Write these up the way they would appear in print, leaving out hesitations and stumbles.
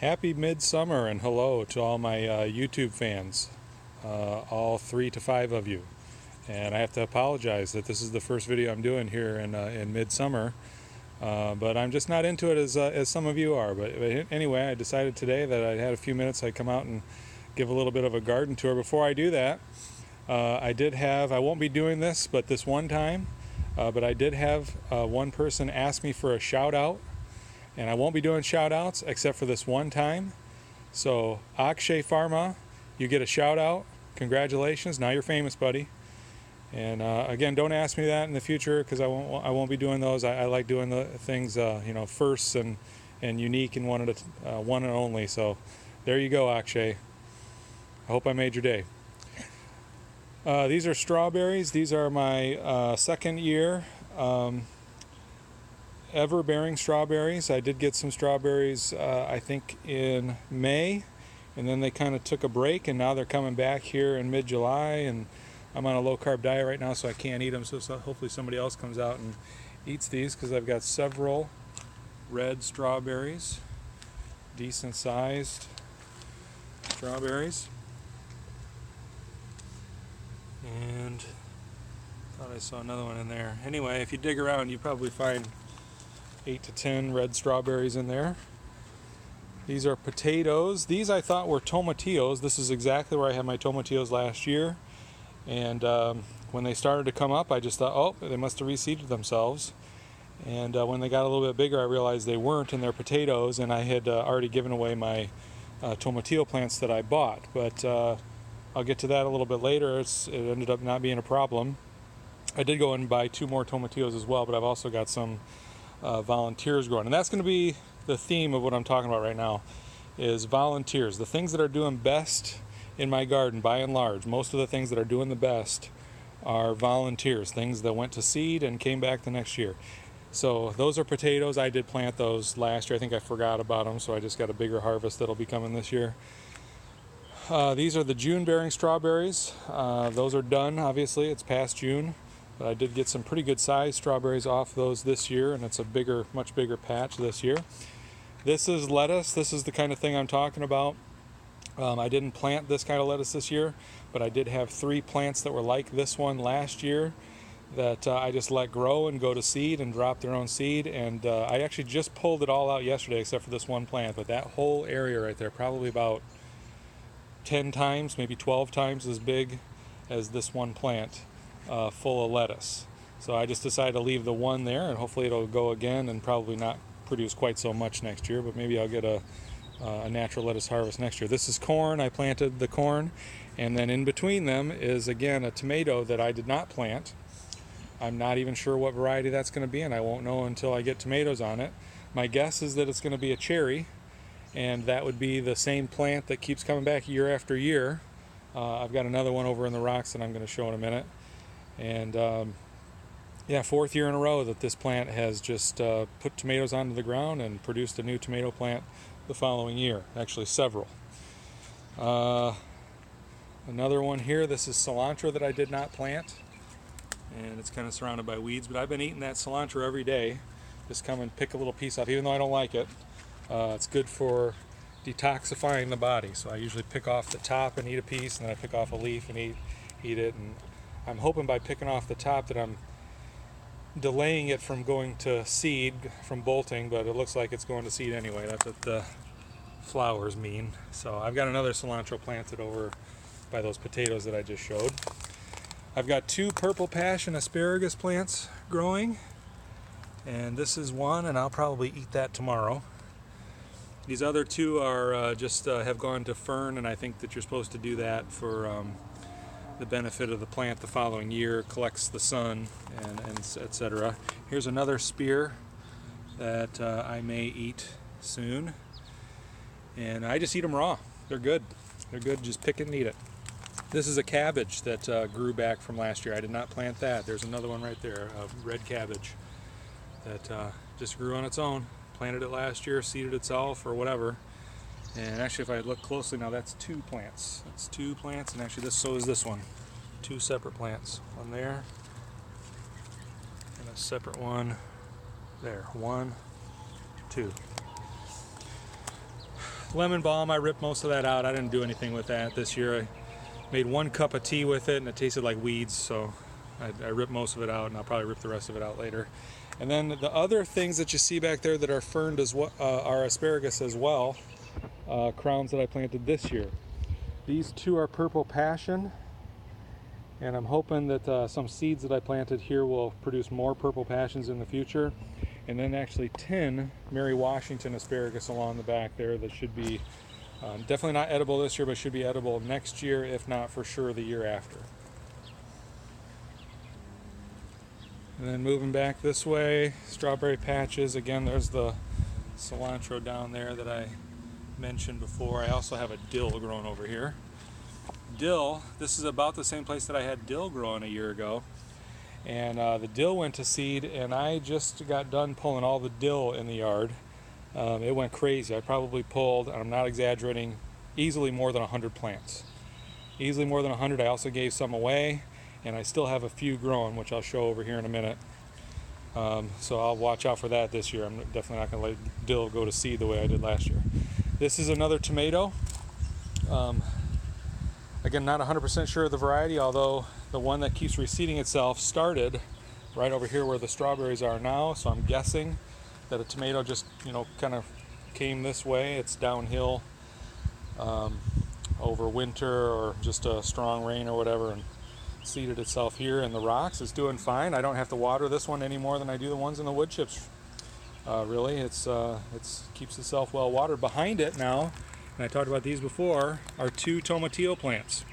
Happy midsummer and hello to all my YouTube fans, all 3 to 5 of you. And I have to apologize that this is the first video I'm doing here in midsummer, but I'm just not into it as some of you are. But anyway, I decided today that I had a few minutes, I'd come out and give a little bit of a garden tour. Before I do that, I won't be doing this, but this one time, but I did have one person ask me for a shout out. And I won't be doing shout outs except for this one time. So Akshay Pharma, you get a shout out. Congratulations, now you're famous, buddy. And again, don't ask me that in the future because I won't be doing those. I like doing the things first and unique and one and only. So there you go, Akshay. I hope I made your day. These are strawberries. These are my second year ever bearing strawberries. I did get some strawberries I think in May, and then they kind of took a break, and now they're coming back here in mid-July, and I'm on a low-carb diet right now, so I can't eat them, so hopefully somebody else comes out and eats these, because I've got several red strawberries, decent sized strawberries, and thought I saw another one in there. Anyway, if you dig around, you probably find 8 to 10 red strawberries in there. These are potatoes. These I thought were tomatillos. This is exactly where I had my tomatillos last year. And when they started to come up, I just thought, oh, they must have reseeded themselves. And when they got a little bit bigger, I realized they weren't, and they're potatoes. And I had already given away my tomatillo plants that I bought. But I'll get to that a little bit later. It ended up not being a problem. I did go and buy 2 more tomatillos as well, but I've also got some volunteers growing, and that's going to be the theme of what I'm talking about right now, is volunteers. The things that are doing best in my garden, by and large, most of the things that are doing the best are volunteers, things that went to seed and came back the next year. So those are potatoes. I did plant those last year. I think I forgot about them, so I just got a bigger harvest that'll be coming this year. These are the June bearing strawberries. Those are done, obviously. It's past June. But I did get some pretty good sized strawberries off those this year, and it's a much bigger patch this year. This is lettuce. This is the kind of thing I'm talking about. I didn't plant this kind of lettuce this year, but I did have 3 plants that were like this one last year that I just let grow and go to seed and drop their own seed. And I actually just pulled it all out yesterday except for this one plant, but that whole area right there, probably about 10 times, maybe 12 times as big as this one plant. Full of lettuce. So I just decided to leave the one there, and hopefully it'll go again and probably not produce quite so much next year, but maybe I'll get a natural lettuce harvest next year. This is corn. I planted the corn, and then in between them is again a tomato that I did not plant. I'm not even sure what variety that's going to be, and I won't know until I get tomatoes on it. My guess is that it's going to be a cherry, and that would be the same plant that keeps coming back year after year. I've got another one over in the rocks that I'm going to show in a minute. And yeah, 4th year in a row that this plant has just put tomatoes onto the ground and produced a new tomato plant the following year. Actually, several. Another one here. This is cilantro that I did not plant, and it's kind of surrounded by weeds. But I've been eating that cilantro every day. Just come and pick a little piece off, even though I don't like it. It's good for detoxifying the body. So I usually pick off the top and eat a piece, and then I pick off a leaf and eat it. And I'm hoping by picking off the top that I'm delaying it from going to seed, from bolting, but it looks like it's going to seed anyway. That's what the flowers mean. So I've got another cilantro planted over by those potatoes that I just showed. I've got 2 purple passion asparagus plants growing, and this is one, and I'll probably eat that tomorrow. These other 2 are just have gone to fern, and I think that you're supposed to do that for the benefit of the plant the following year, collects the sun, and etc. Here's another spear that I may eat soon, and I just eat them raw. They're good. They're good. Just pick it and eat it. This is a cabbage that grew back from last year. I did not plant that. There's another one right there, a red cabbage that just grew on its own. Planted it last year, seeded itself or whatever. And actually, if I look closely now, that's 2 plants. That's 2 plants, and actually so is this one. 2 separate plants. One there, and a separate one there. 1, 2. lemon balm, I ripped most of that out. I didn't do anything with that this year. I made 1 cup of tea with it and it tasted like weeds, so I ripped most of it out, and I'll probably rip the rest of it out later. And then the other things that you see back there that are ferned as well, are asparagus as well, crowns that I planted this year. These 2 are purple passion, and I'm hoping that some seeds that I planted here will produce more purple passions in the future. And then actually 10 Mary Washington asparagus along the back there that should be definitely not edible this year, but should be edible next year, if not for sure the year after. And then moving back this way, strawberry patches. Again, there's the cilantro down there that I mentioned before. I also have a dill growing over here. Dill, this is about the same place that I had dill growing a year ago. And the dill went to seed, and I just got done pulling all the dill in the yard. It went crazy. I probably pulled, and I'm not exaggerating, easily more than 100 plants. Easily more than 100. I also gave some away, and I still have a few growing, which I'll show over here in a minute. So I'll watch out for that this year. I'm definitely not going to let dill go to seed the way I did last year. This is another tomato. Again, not 100% sure of the variety, although the one that keeps reseeding itself started right over here where the strawberries are now, so I'm guessing that a tomato just, kind of came this way. It's downhill over winter or just a strong rain or whatever, and seeded itself here in the rocks. It's doing fine. I don't have to water this one any more than I do the ones in the wood chips. Really, it's keeps itself well watered. Behind it now, and I talked about these before, are 2 tomatillo plants.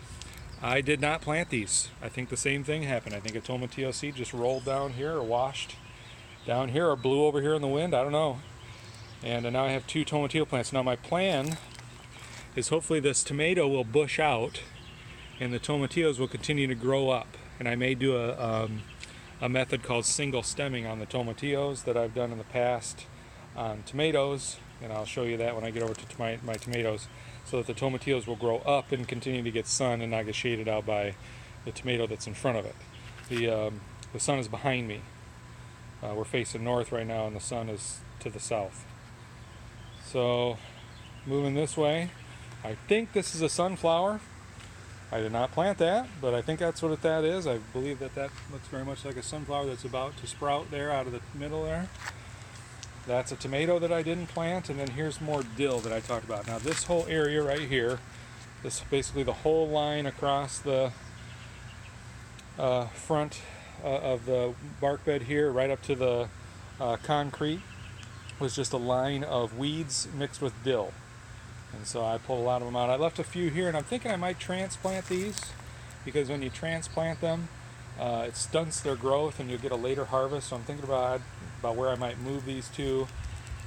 I did not plant these. I think the same thing happened. I think a tomatillo seed just rolled down here or washed down here or blew over here in the wind. I don't know. And now I have 2 tomatillo plants. Now my plan is hopefully this tomato will bush out and the tomatillos will continue to grow up. And I may do a method called single stemming on the tomatillos that I've done in the past on tomatoes. And I'll show you that when I get over to my tomatoes, so that the tomatillos will grow up and continue to get sun and not get shaded out by the tomato that's in front of it. The sun is behind me. We're facing north right now, and the sun is to the south. So moving this way, I think this is a sunflower. I did not plant that, but I think that's what that is. I believe that looks very much like a sunflower that's about to sprout there out of the middle there. That's a tomato that I didn't plant, and then here's more dill that I talked about. Now this whole area right here, this basically the whole line across the front of the bark bed here, right up to the concrete, was just a line of weeds mixed with dill. And so I pulled a lot of them out. I left a few here, and I'm thinking I might transplant these, because when you transplant them, it stunts their growth and you'll get a later harvest. So I'm thinking about where I might move these to,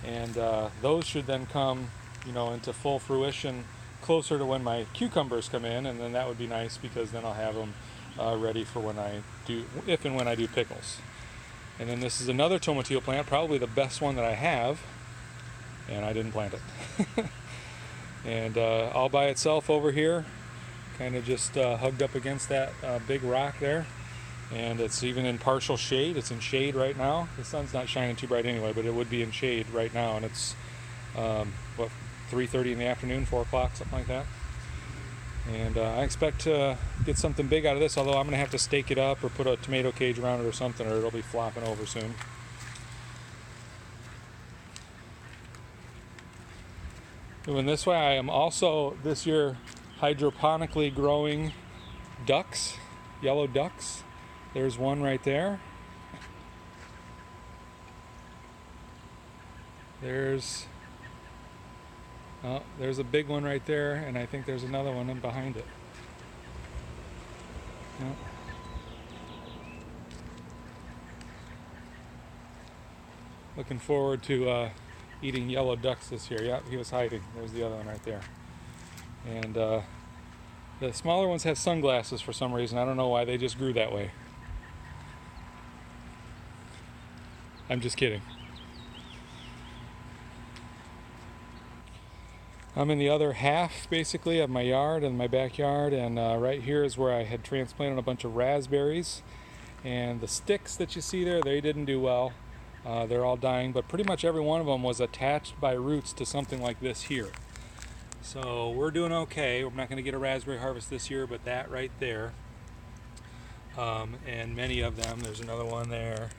and those should then come into full fruition closer to when my cucumbers come in, and then that would be nice, because then I'll have them ready for if and when I do pickles. And then this is another tomatillo plant, probably the best one that I have, and I didn't plant it. And all by itself over here, kind of just hugged up against that big rock there. And it's even in partial shade. It's in shade right now. The sun's not shining too bright anyway, but it would be in shade right now. And it's 3:30 in the afternoon, 4 o'clock, something like that. And I expect to get something big out of this, although I'm going to have to stake it up or put a tomato cage around it or something, or it'll be flopping over soon. Moving this way, I am also this year hydroponically growing ducks, yellow ducks. There's one right there. There's a big one right there, and I think there's another one in behind it. Yep. Looking forward to eating yellow ducks this year. Yep, he was hiding. There's the other one right there. And the smaller ones have sunglasses for some reason. I don't know why. They just grew that way. I'm just kidding. I'm in the other half, basically, of my yard and my backyard, and right here is where I had transplanted a bunch of raspberries. And the sticks that you see there, they didn't do well. They're all dying, but pretty much every one of them was attached by roots to something like this here. So we're doing okay. We're not going to get a raspberry harvest this year, but that right there, and many of them, there's another one there.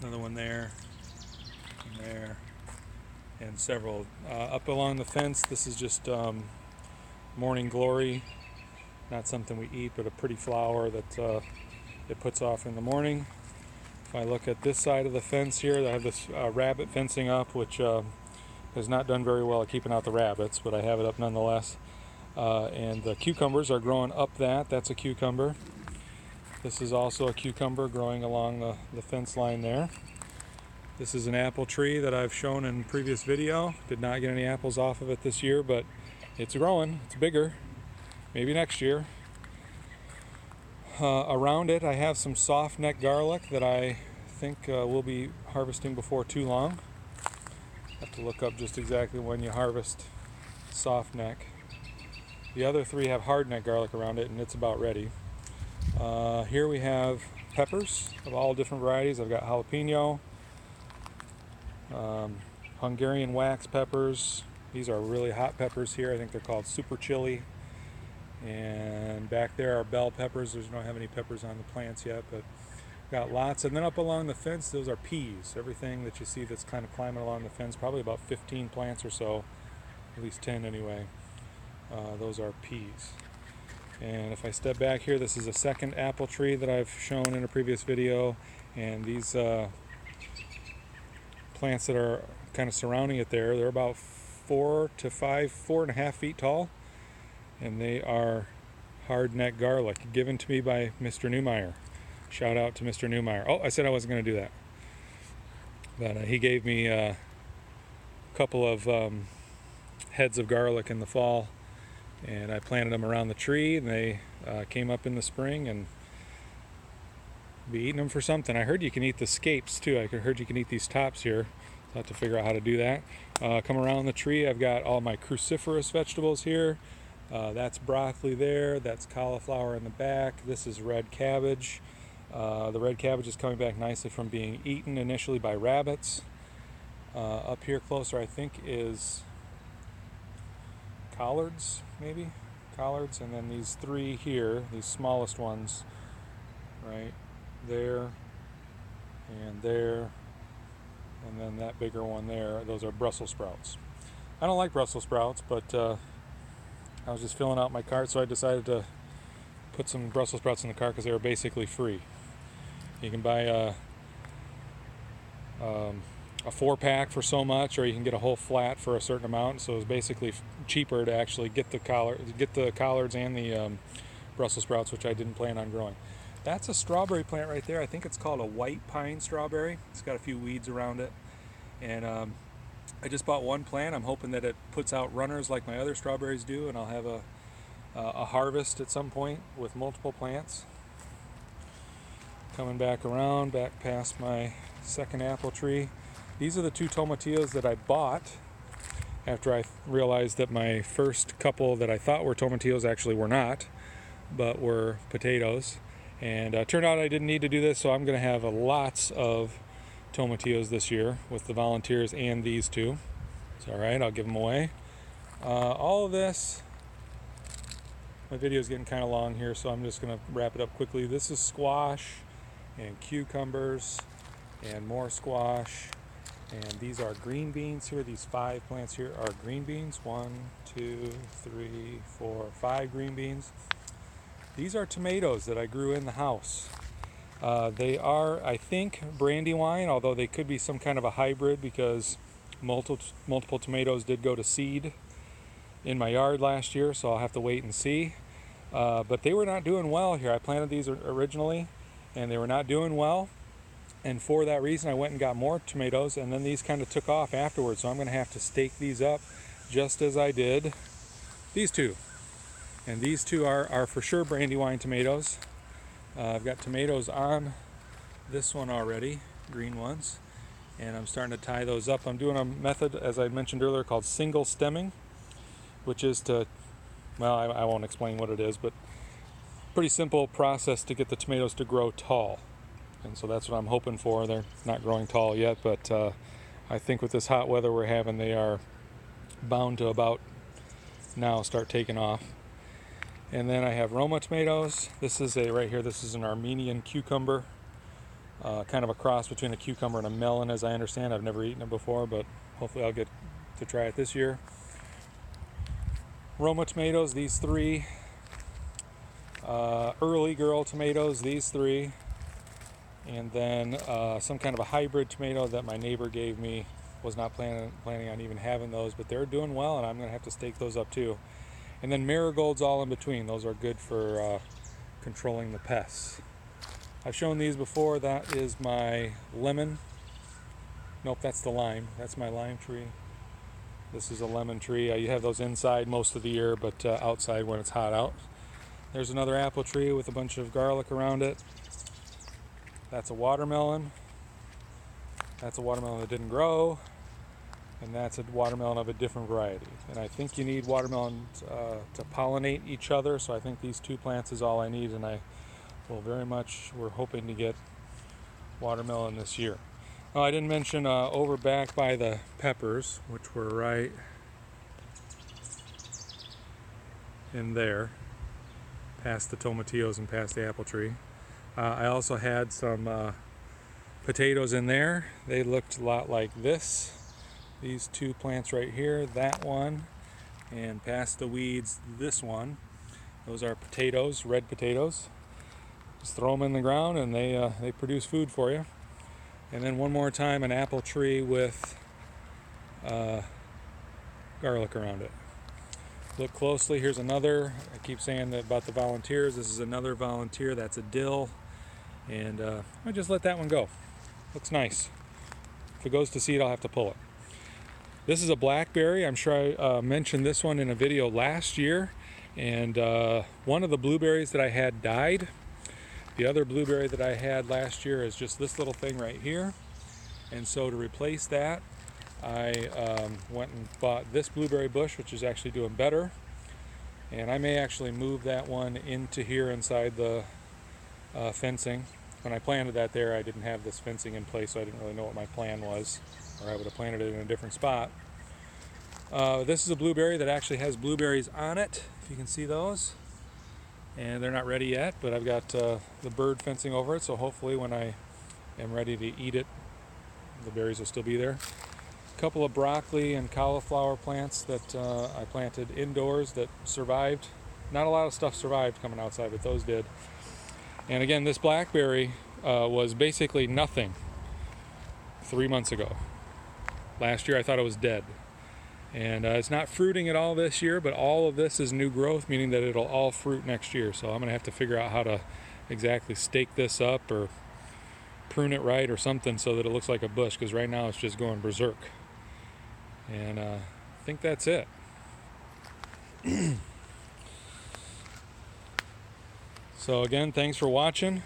Another one there, and there, and several. Up along the fence, this is just morning glory. Not something we eat, but a pretty flower that it puts off in the morning. If I look at this side of the fence here, I have this rabbit fencing up, which has not done very well at keeping out the rabbits, but I have it up nonetheless. And the cucumbers are growing up that. That's a cucumber. This is also a cucumber growing along the fence line there. This is an apple tree that I've shown in a previous video. Did not get any apples off of it this year, but it's growing. It's bigger. Maybe next year. Around it, I have some soft neck garlic that I think we'll be harvesting before too long. Have to look up just exactly when you harvest soft neck. The other three have hard neck garlic around it, and it's about ready. Here we have peppers of all different varieties. I've got jalapeno, Hungarian wax peppers. These are really hot peppers here. I think they're called super chili. And back there are bell peppers. There's don't have any peppers on the plants yet, but got lots. And then up along the fence, those are peas. Everything that you see that's kind of climbing along the fence, probably about 15 plants or so, at least 10 anyway. Those are peas. And if I step back here, this is a second apple tree that I've shown in a previous video, and these plants that are kind of surrounding it there, they're about 4.5 feet tall, and they are hard neck garlic given to me by Mr. Newmeyer. Shout out to Mr. Newmeyer. Oh, I said I wasn't going to do that, but he gave me a couple of heads of garlic in the fall, and I planted them around the tree, and they came up in the spring, and be eating them for something. I heard you can eat the scapes too. I heard you can eat these tops here. I'll have to figure out how to do that. Come around the tree, I've got all my cruciferous vegetables here. That's broccoli there, that's cauliflower in the back, this is red cabbage. The red cabbage is coming back nicely from being eaten initially by rabbits. Up here closer I think is collards, maybe? Collards, and then these three here, these smallest ones, right there, and there, and then that bigger one there, those are Brussels sprouts. I don't like Brussels sprouts, but I was just filling out my cart, so I decided to put some Brussels sprouts in the cart because they were basically free. You can buy a 4-pack for so much, or you can get a whole flat for a certain amount. So it's basically cheaper to actually get the collards and the Brussels sprouts, which I didn't plan on growing. That's a strawberry plant right there. I think it's called a white pine strawberry. It's got a few weeds around it, and I just bought one plant. I'm hoping that it puts out runners like my other strawberries do, and I'll have a harvest at some point with multiple plants. Coming back around, back past my second apple tree. These are the two tomatillos that I bought after I realized that my first couple that I thought were tomatillos actually were not, but were potatoes. And turned out I didn't need to do this, so I'm going to have lots of tomatillos this year with the volunteers and these two. It's all right, I'll give them away. All of this, my video is getting kind of long here, so I'm just going to wrap it up quickly. This is squash and cucumbers and more squash, and these are green beans here. These 5 plants here are green beans. 1, 2, 3, 4, 5 green beans. These are tomatoes that I grew in the house. They are, I think, Brandywine, although they could be some kind of a hybrid because multiple tomatoes did go to seed in my yard last year, so I'll have to wait and see. But they were not doing well here. I planted these originally, and they were not doing well. And for that reason, I went and got more tomatoes, and then these kind of took off afterwards. So I'm going to have to stake these up just as I did these two. And these two are for sure Brandywine tomatoes. I've got tomatoes on this one already, green ones, and I'm starting to tie those up. I'm doing a method, as I mentioned earlier, called single stemming, which is to, well, I won't explain what it is, but pretty simple process to get the tomatoes to grow tall. And so that's what I'm hoping for. They're not growing tall yet, but I think with this hot weather we're having, they are bound to about now start taking off. And then I have Roma tomatoes. This is right here, this is an Armenian cucumber. Kind of a cross between a cucumber and a melon, as I understand. I've never eaten it before, but hopefully I'll get to try it this year. Roma tomatoes, these three. Early girl tomatoes, these three. And then some kind of a hybrid tomato that my neighbor gave me. Was not planning on even having those, but they're doing well, and I'm going to have to stake those up too. And then marigolds all in between. Those are good for controlling the pests. I've shown these before. That is my lemon. Nope, that's the lime. That's my lime tree. This is a lemon tree. You have those inside most of the year, but outside when it's hot out. There's another apple tree with a bunch of garlic around it. That's a watermelon. That's a watermelon that didn't grow. And that's a watermelon of a different variety. And I think you need watermelons to pollinate each other, so I think these two plants is all I need, and we're hoping to get watermelon this year. Oh, I didn't mention over back by the peppers, which were right in there, past the tomatillos and past the apple tree. I also had some potatoes in there. They looked a lot like this. These two plants right here, that one, and past the weeds, this one. Those are potatoes, red potatoes. Just throw them in the ground and they produce food for you. And then one more time, an apple tree with garlic around it. Look closely, here's another. I keep saying that about the volunteers. This is another volunteer, that's a dill. And I just let that one go. Looks nice. If it goes to seed, I'll have to pull it. This is a blackberry. I'm sure I mentioned this one in a video last year. And one of the blueberries that I had died. The other blueberry that I had last year is just this little thing right here. And so to replace that, I went and bought this blueberry bush, which is actually doing better. And I may actually move that one into here inside the fencing. When I planted that there, I didn't have this fencing in place, so I didn't really know what my plan was, or I would have planted it in a different spot. This is a blueberry that actually has blueberries on it, if you can see those. And they're not ready yet, but I've got the bird fencing over it, so hopefully when I am ready to eat it, the berries will still be there. A couple of broccoli and cauliflower plants that I planted indoors that survived. Not a lot of stuff survived coming outside, but those did. And again, this blackberry was basically nothing 3 months ago. Last year I thought it was dead. And it's not fruiting at all this year, but all of this is new growth, meaning that it'll all fruit next year. So I'm going to have to figure out how to exactly stake this up or prune it right or something so that it looks like a bush, because right now it's just going berserk. And I think that's it. So again, thanks for watching.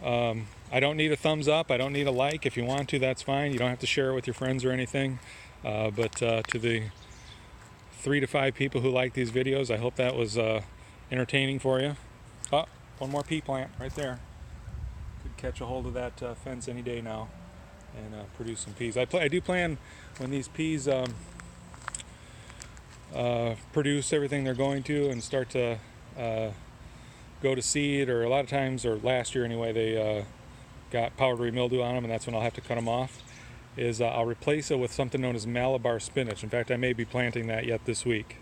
I don't need a thumbs up. I don't need a like. If you want to, that's fine. You don't have to share it with your friends or anything. But to the 3 to 5 people who like these videos, I hope that was entertaining for you. Oh, one more pea plant right there. Could catch a hold of that fence any day now and produce some peas. I do plan when these peas produce everything they're going to and start to go to seed, or a lot of times, or last year anyway, they got powdery mildew on them, and that's when I'll have to cut them off, is I'll replace it with something known as Malabar spinach. In fact, I may be planting that yet this week.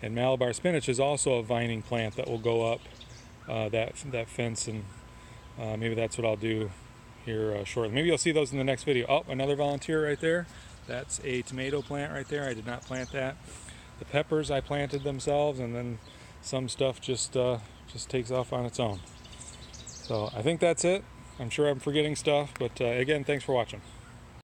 And Malabar spinach is also a vining plant that will go up that fence, and maybe that's what I'll do here shortly. Maybe you'll see those in the next video. Oh, another volunteer right there. That's a tomato plant right there. I did not plant that. The peppers I planted themselves, and then some stuff just takes off on its own. So I think that's it. I'm sure I'm forgetting stuff, but again, thanks for watching.